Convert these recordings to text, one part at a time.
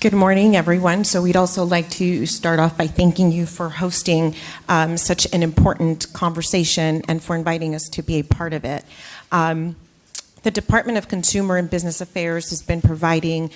Good morning, everyone. So we'd also like to start off by thanking you for hosting such an important conversation and for inviting us to be a part of it. The Department of Consumer and Business Affairs has been providing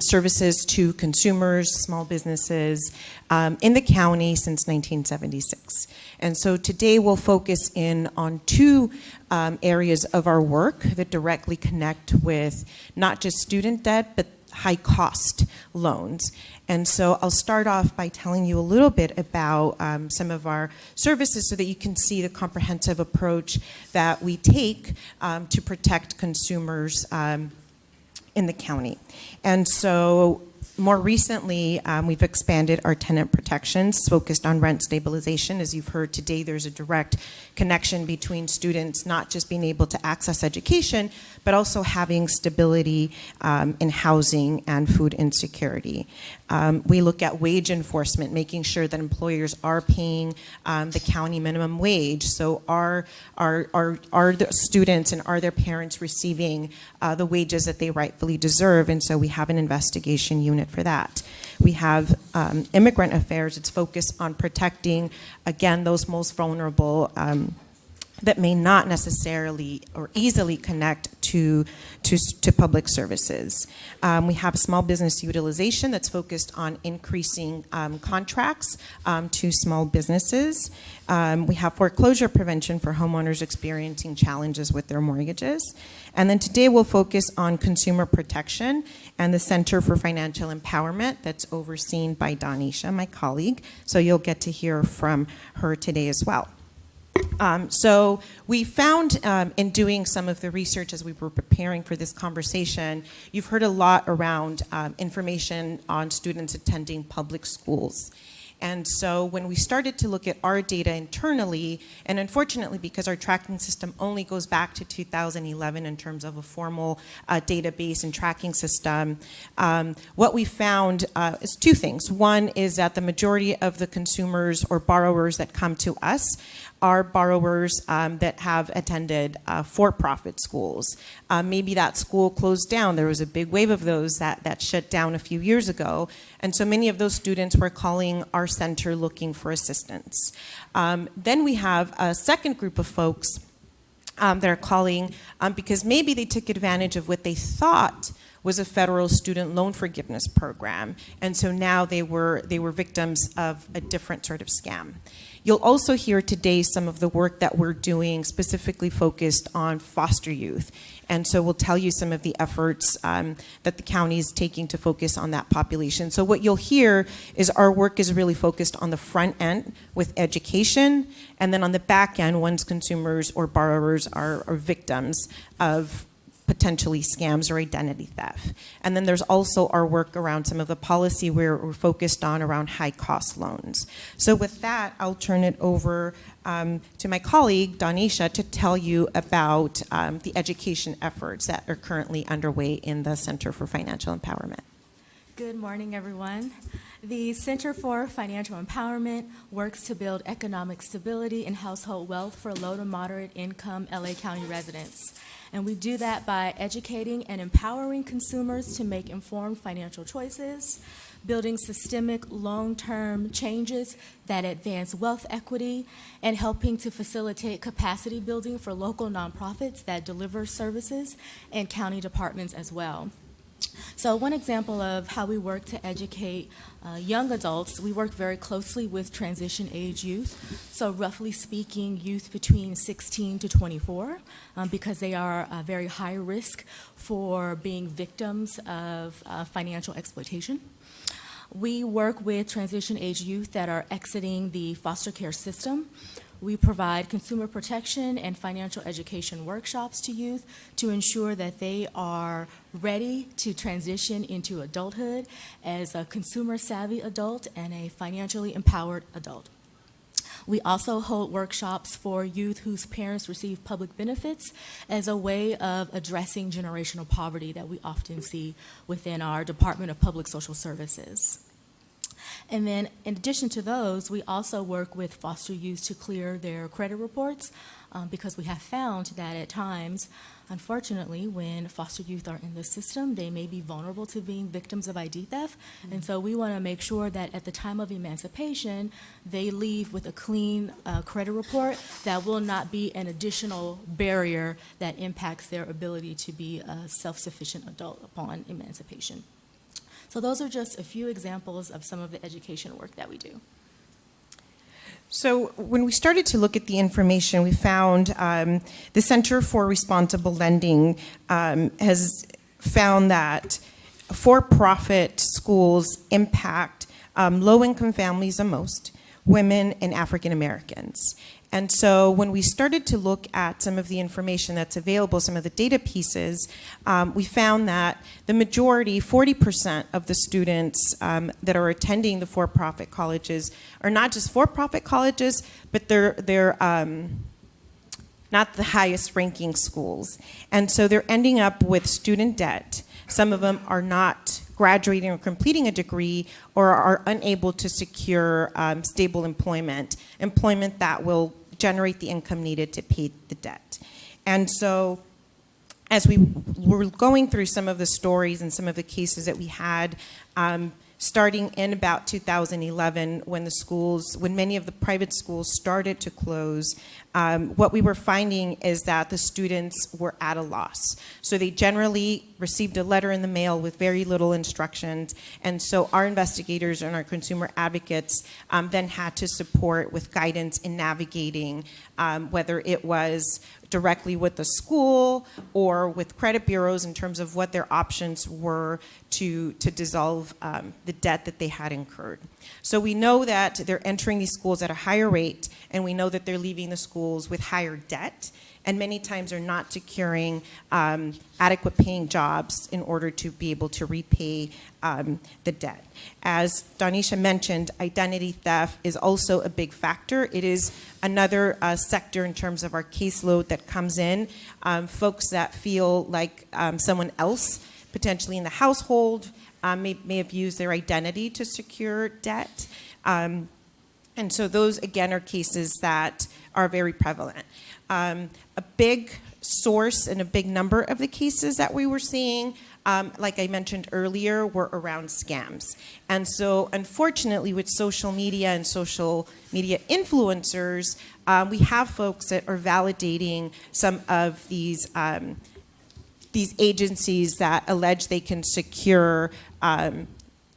services to consumers, small businesses in the county since 1976. And so today we'll focus in on two areas of our work that directly connect with not just student debt, but high-cost loans. And so I'll start off by telling you a little bit about some of our services so that you can see the comprehensive approach that we take to protect consumers in the county. And so more recently, we've expanded our tenant protections focused on rent stabilization. As you've heard today, there's a direct connection between students not just being able to access education, but also having stability in housing and food insecurity. We look at wage enforcement, making sure that employers are paying the county minimum wage. So are the students and are their parents receiving the wages that they rightfully deserve? And so we have an investigation unit for that. We have Immigrant Affairs. It's focused on protecting, again, those most vulnerable that may not necessarily or easily connect to public services. We have small business utilization that's focused on increasing contracts to small businesses. We have foreclosure prevention for homeowners experiencing challenges with their mortgages. And then today we'll focus on consumer protection and the Center for Financial Empowerment that's overseen by Dawnnesha, my colleague. So you'll get to hear from her today as well. So we found in doing some of the research as we were preparing for this conversation, you've heard a lot around information on students attending public schools. And so when we started to look at our data internally, and unfortunately because our tracking system only goes back to 2011 in terms of a formal database and tracking system, what we found is two things. One is that the majority of the consumers or borrowers that come to us are borrowers that have attended for-profit schools. Maybe that school closed down. There was a big wave of those that shut down a few years ago. And so many of those students were calling our center looking for assistance. Then we have a second group of folks that are calling because maybe they took advantage of what they thought was a federal student loan forgiveness program. And so now they were victims of a different sort of scam. You'll also hear today some of the work that we're doing specifically focused on foster youth. And so we'll tell you some of the efforts that the county is taking to focus on that population. So what you'll hear is our work is really focused on the front end with education, and then on the back end, once consumers or borrowers are victims of potentially scams or identity theft. And then there's also our work around some of the policy where we're focused on around high cost loans. So with that, I'll turn it over to my colleague, Dawnnesha, to tell you about the education efforts that are currently underway in the Center for Financial Empowerment. Good morning, everyone. The Center for Financial Empowerment works to build economic stability and household wealth for low to moderate income LA County residents. And we do that by educating and empowering consumers to make informed financial choices, building systemic long-term changes that advance wealth equity, and helping to facilitate capacity building for local nonprofits that deliver services and county departments as well. So one example of how we work to educate young adults, we work very closely with transition age youth. So roughly speaking, youth between 16 to 24, because they are very high risk for being victims of financial exploitation. We work with transition age youth that are exiting the foster care system. We provide consumer protection and financial education workshops to youth to ensure that they are ready to transition into adulthood as a consumer-savvy adult and a financially empowered adult. We also hold workshops for youth whose parents receive public benefits as a way of addressing generational poverty that we often see within our Department of Public Social Services. And then in addition to those, we also work with foster youth to clear their credit reports because we have found that at times Unfortunately, when foster youth are in the system, they may be vulnerable to being victims of ID theft. And so we want to make sure that at the time of emancipation, they leave with a clean credit report that will not be an additional barrier that impacts their ability to be a self-sufficient adult upon emancipation. So those are just a few examples of some of the education work that we do. So when we started to look at the information, we found the Center for Responsible Lending has found that for-profit schools impact low-income families the most, women and African Americans. And so when we started to look at some of the information that's available, some of the data pieces, we found that the majority, 40% of the students that are attending the for-profit colleges are not just for-profit colleges, but they're not the highest ranking schools. And so they're ending up with student debt. Some of them are not graduating or completing a degree or are unable to secure stable employment that will generate the income needed to pay the debt. And so as we were going through some of the stories and some of the cases that we had, starting in about 2011 when many of the private schools started to close, what we were finding is that the students were at a loss. So they generally received a letter in the mail with very little instructions, and so our investigators and our consumer advocates then had to support with guidance in navigating whether it was directly with the school or with credit bureaus in terms of what their options were to dissolve the debt that they had incurred. So we know that they're entering these schools at a higher rate, and we know that they're leaving the schools with higher debt, and many times are not securing adequate paying jobs in order to be able to repay the debt. As Dawnnesha mentioned, identity theft is also a big factor. It is another sector in terms of our caseload that comes in. Folks that feel like someone else, potentially in the household, may have used their identity to secure debt. And so those, again, are cases that are very prevalent. A big source and a big number of the cases that we were seeing, like I mentioned earlier, were around scams. And so unfortunately with social media and social media influencers, we have folks that are validating some of these agencies that allege they can secure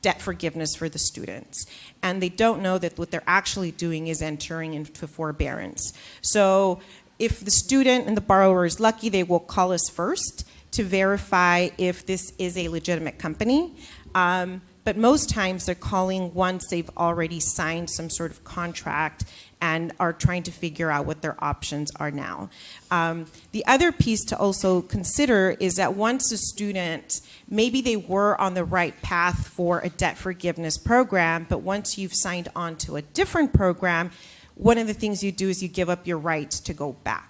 debt forgiveness for the students. And they don't know that what they're actually doing is entering into forbearance. So if the student and the borrower is lucky, they will call us first to verify if this is a legitimate company. But most times they're calling once they've already signed some sort of contract and are trying to figure out what their options are now. The other piece to also consider is that once a student, maybe they were on the right path for a debt forgiveness program, but once you've signed on to a different program, one of the things you do is you give up your rights to go back.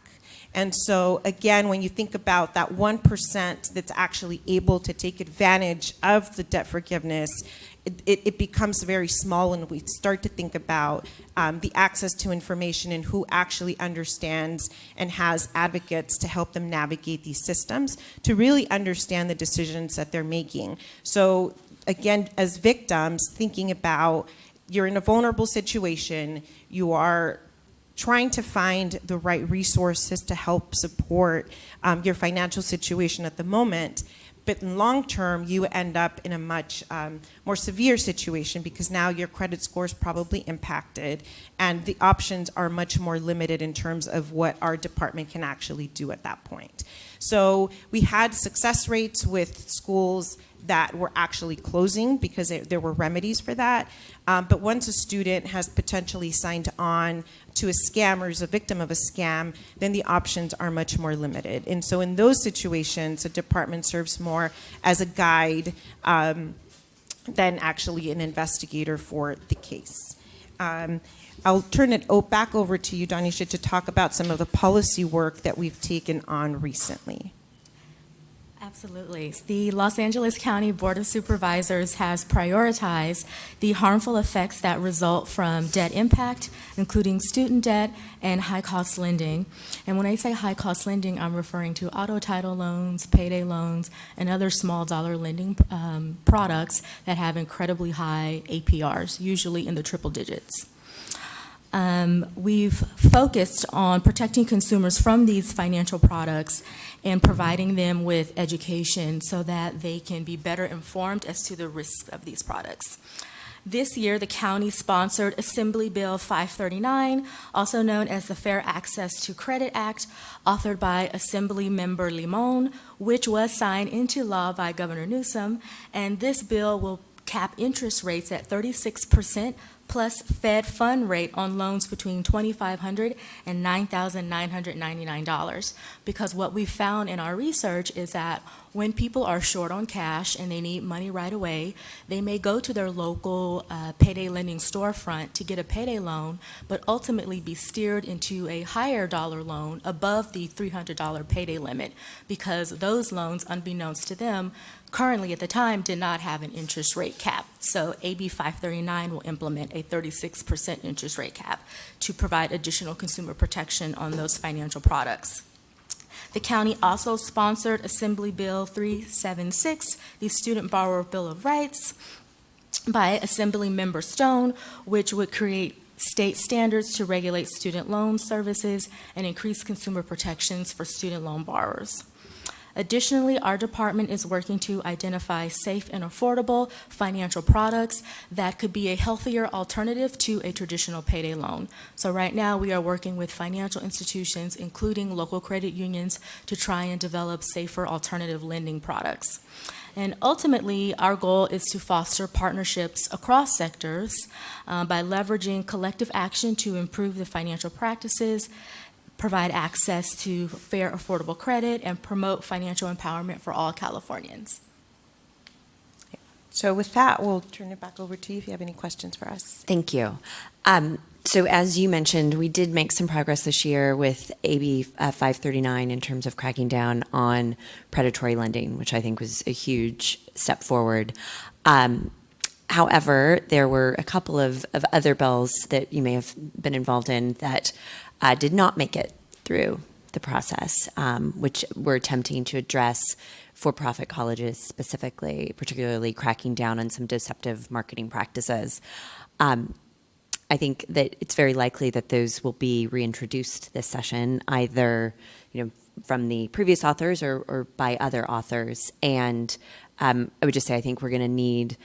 And so again, when you think about that 1% that's actually able to take advantage of the debt forgiveness, it becomes very small when we start to think about the access to information and who actually understands and has advocates to help them navigate these systems to really understand the decisions that they're making. So again, as victims, thinking about you're in a vulnerable situation, you are trying to find the right resources to help support your financial situation at the moment. But in long term, you end up in a much more severe situation because now your credit score is probably impacted and the options are much more limited in terms of what our department can actually do at that point. So we had success rates with schools that were actually closing because there were remedies for that. But once a student has potentially signed on to a scam or is a victim of a scam, then the options are much more limited. And so in those situations, the department serves more as a guide than actually an investigator for the case. I'll turn it back over to you, Dawnnesha, to talk about some of the policy work that we've taken on recently. Absolutely. The Los Angeles County Board of Supervisors has prioritized the harmful effects that result from debt impact, including student debt and high-cost lending. And when I say high-cost lending, I'm referring to auto title loans, payday loans, and other small dollar lending products that have incredibly high APRs, usually in the triple digits. We've focused on protecting consumers from these financial products and providing them with education so that they can be better informed as to the risks of these products. This year, the county sponsored Assembly Bill 539, also known as the Fair Access to Credit Act, authored by Assembly Member Limon, which was signed into law by Governor Newsom, and this bill will cap interest rates at 36% plus Fed fund rate on loans between $2,500 and $9,999. Because what we found in our research is that when people are short on cash and they need money right away, they may go to their local payday lending storefront to get a payday loan, but ultimately be steered into a higher dollar loan above the $300 payday limit, because those loans, unbeknownst to them, currently at the time did not have an interest rate cap. So AB 539 will implement a 36% interest rate cap to provide additional consumer protection on those financial products. The county also sponsored Assembly Bill 376, the Student Borrower Bill of Rights, by Assembly Member Stone, which would create state standards to regulate student loan services and increase consumer protections for student loan borrowers. Additionally, our department is working to identify safe and affordable financial products that could be a healthier alternative to a traditional payday loan. So right now, we are working with financial institutions, including local credit unions, to try and develop safer alternative lending products. And ultimately, our goal is to foster partnerships across sectors by leveraging collective action to improve the financial practices, provide access to fair, affordable credit, and promote financial empowerment for all Californians. So with that, we'll turn it back over to you if you have any questions for us. Thank you. So as you mentioned, we did make some progress this year with AB 539 in terms of cracking down on predatory lending, which I think was a huge step forward. However, there were a couple of other bills that you may have been involved in that did not make it through the process, which were attempting to address for-profit colleges specifically, particularly cracking down on some deceptive marketing practices. I think that it's very likely that those will be reintroduced this session, either from the previous authors or by other authors. And I would just say I think we're going to need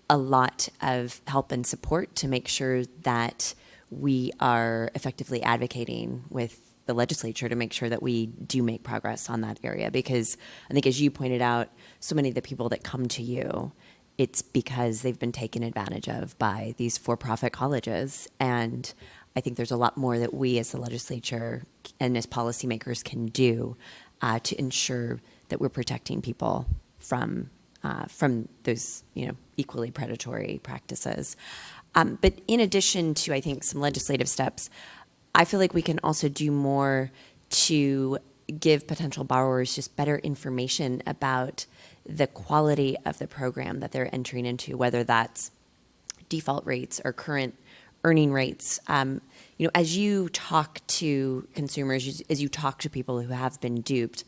a lot of help and support to make sure that we are effectively advocating with the legislature to make sure that we do make progress on that area. Because I think, as you pointed out, so many of the people that come to you, it's because they've been taken advantage of by these for-profit colleges. And I think there's a lot more that we as the legislature and as policymakers can do to ensure that we're protecting people from those equally predatory practices. But in addition to, I think, some legislative steps, I feel like we can also do more to give potential borrowers just better information about the quality of the program that they're entering into, whether that's default rates or current earning rates. As you talk to consumers, as you talk to people who have been duped,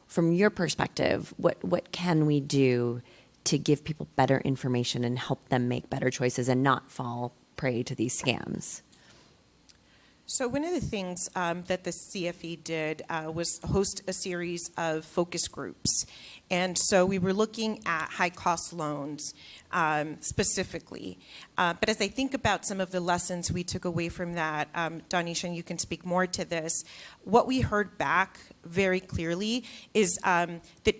from your perspective, what can we do to give people better information and help them make better choices and not fall prey to these scams? So one of the things that the CFE did was host a series of focus groups. And so we were looking at high-cost loans specifically. But as I think about some of the lessons we took away from that, Dawnnesha, and you can speak more to this, what we heard back very clearly is that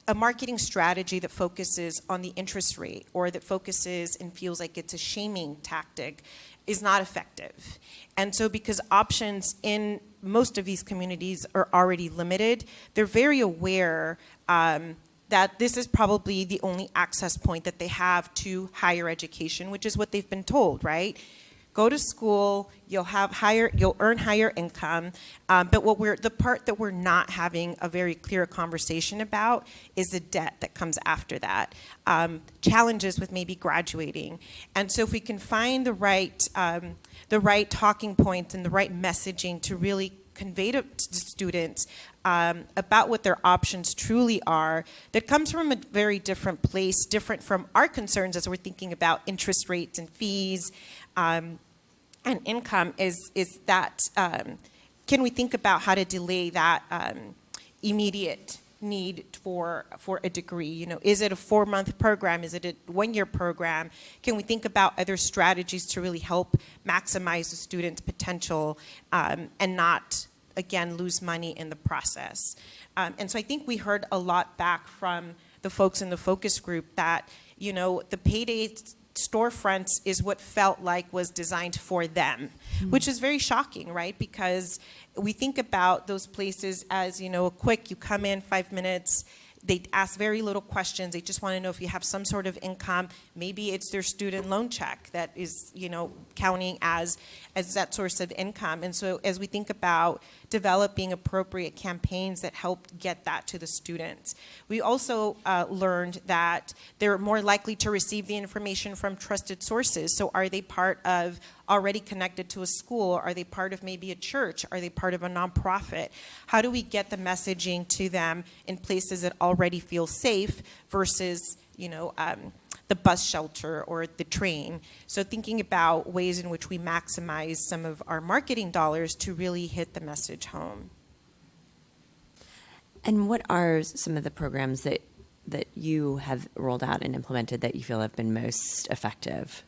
a marketing strategy that focuses on the interest rate or that focuses and feels like it's a shaming tactic is not effective. And so because options in most of these communities are already limited, they're very aware that this is probably the only access point that they have to higher education, which is what they've been told, right? go to school, you'll earn higher income, but the part that we're not having a very clear conversation about is the debt that comes after that, challenges with maybe graduating. And so if we can find the right talking points and the right messaging to really convey to students about what their options truly are, that comes from a very different place, different from our concerns as we're thinking about interest rates and fees and income, is that can we think about how to delay that immediate need for a degree? You know, is it a 4-month program? Is it a 1-year program? Can we think about other strategies to really help maximize the student's potential and not, again, lose money in the process? And so I think we heard a lot back from the folks in the focus group that, you know, the payday storefronts is what felt like was designed for them, which is very shocking, right? Because we think about those places as, you know, a quick, you come in 5 minutes, they ask very little questions. They just want to know if you have some sort of income. Maybe it's their student loan check that is, you know, counting as that source of income. And so as we think about developing appropriate campaigns that help get that to the students, we also learned that they're more likely to receive the information from trusted sources. So are they part of already connected to a school? Are they part of maybe a church? Are they part of a nonprofit? How do we get the messaging to them in places that already feel safe versus, you know, the bus shelter or the train? So thinking about ways in which we maximize some of our marketing dollars to really hit the message home. And what are some of the programs that you have rolled out and implemented that you feel have been most effective?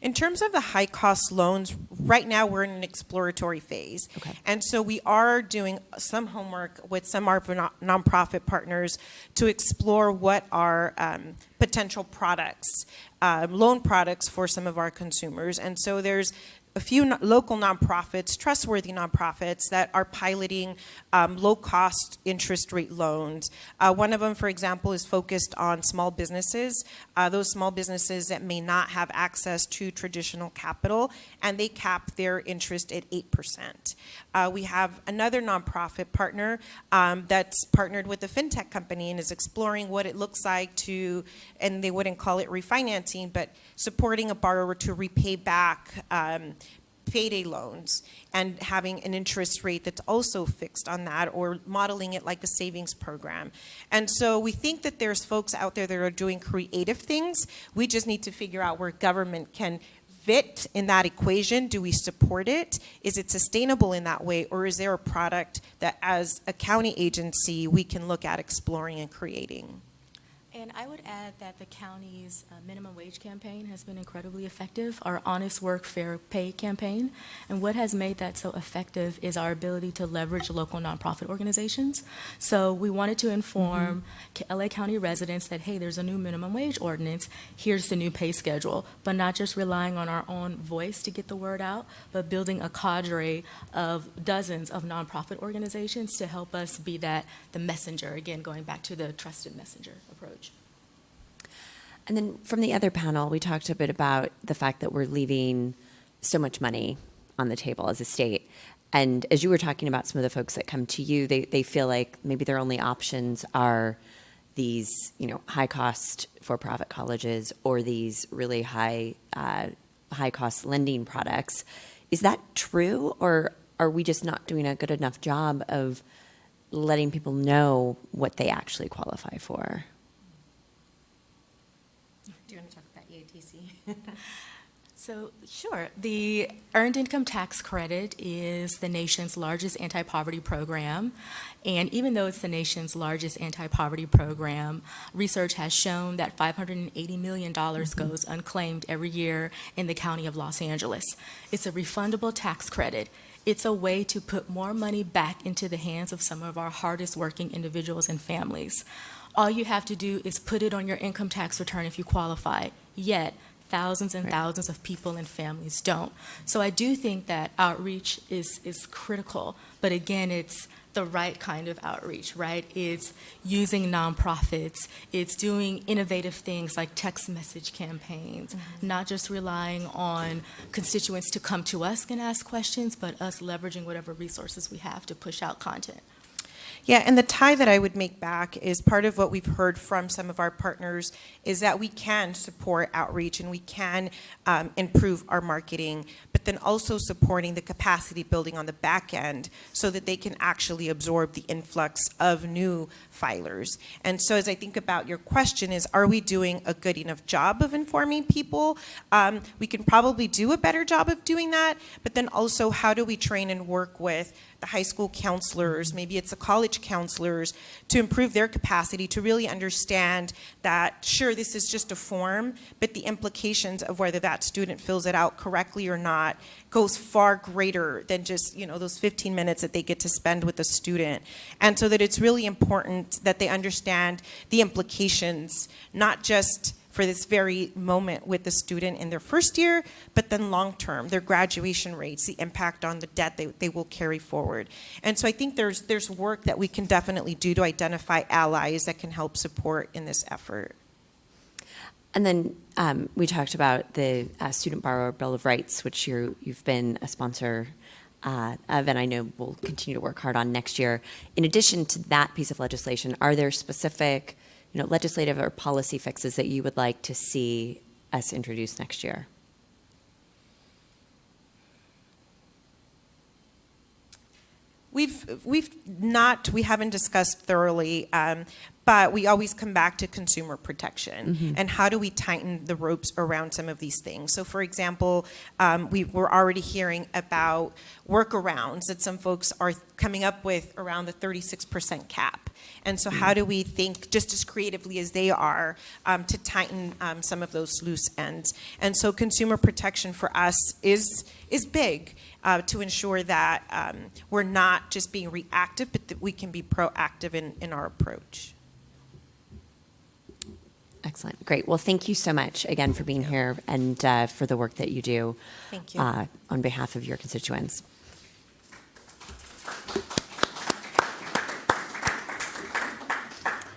In terms of the high-cost loans, right now we're in an exploratory phase. Okay. And so we are doing some homework with some of our nonprofit partners to explore what are potential products, loan products for some of our consumers. And so there's a few local nonprofits, trustworthy nonprofits, that are piloting low-cost interest rate loans. One of them, for example, is focused on small businesses, those small businesses that may not have access to traditional capital, and they cap their interest at 8%. We have another nonprofit partner that's partnered with a fintech company and is exploring what it looks like to, and they wouldn't call it refinancing, but supporting a borrower to repay back payday loans and having an interest rate that's also fixed on that, or modeling it like a savings program. And so we think that there's folks out there that are doing creative things. We just need to figure out where government can fit in that equation. Do we support it? Is it sustainable in that way? Or is there a product that as a county agency we can look at exploring and creating? And I would add that the county's minimum wage campaign has been incredibly effective, our Honest Work, Fair Pay campaign. And what has made that so effective is our ability to leverage local nonprofit organizations. So we wanted to inform LA County residents that, hey, there's a new minimum wage ordinance, here's the new pay schedule, but not just relying on our own voice to get the word out, but building a cadre of dozens of nonprofit organizations to help us be the messenger, again, going back to the trusted messenger approach. And then from the other panel, we talked a bit about the fact that we're leaving so much money on the table as a state. And as you were talking about some of the folks that come to you, they feel like maybe their only options are these, you know, high-cost for-profit colleges or these really high-cost lending products. Is that true, or are we just not doing a good enough job of letting people know what they actually qualify for? Do you want to talk about EATC? So, sure. The Earned Income Tax Credit is the nation's largest anti-poverty program. And even though it's the nation's largest anti-poverty program, research has shown that $580 million goes unclaimed every year in the county of Los Angeles. It's a refundable tax credit. It's a way to put more money back into the hands of some of our hardest working individuals and families. All you have to do is put it on your income tax return if you qualify. Yet, thousands and thousands of people and families don't. So I do think that outreach is critical, but again, it's the right kind of outreach, right? It's using nonprofits, it's doing innovative things like text message campaigns, not just relying on constituents to come to us and ask questions, but us leveraging whatever resources we have to push out content. Yeah, and the tie that I would make back is part of what we've heard from some of our partners is that we can support outreach and we can improve our marketing, but then also supporting the capacity building on the back end so that they can actually absorb the influx of new filers. And so as I think about your question is, are we doing a good enough job of informing people? We can probably do a better job of doing that, but then also how do we train and work with the high school counselors, maybe it's the college counselors, to improve their capacity to really understand that, sure, this is just a form, but the implications of whether that student fills it out correctly or not goes far greater than just, those 15 minutes that they get to spend with the student. And so that it's really important that they understand the implications, not just for this very moment with the student in their first year, but then long term, their graduation rates, the impact on the debt they will carry forward. And so I think there's work that we can definitely do to identify allies that can help support in this effort. And then we talked about the Student Borrower Bill of Rights, which you've been a sponsor of, and I know we'll continue to work hard on next year. In addition to that piece of legislation, are there specific legislative or policy fixes that you would like to see us introduce next year? We haven't discussed thoroughly, but we always come back to consumer protection and how do we tighten the ropes around some of these things. So for example, we're already hearing about workarounds that some folks are coming up with around the 36% cap. And so how do we think just as creatively as they are to tighten some of those loose ends? And so consumer protection for us is big to ensure that we're not just being reactive, but that we can be proactive in our approach. Excellent. Great. Well, thank you so much again for being here and for the work that you do Thank you. On behalf of your constituents.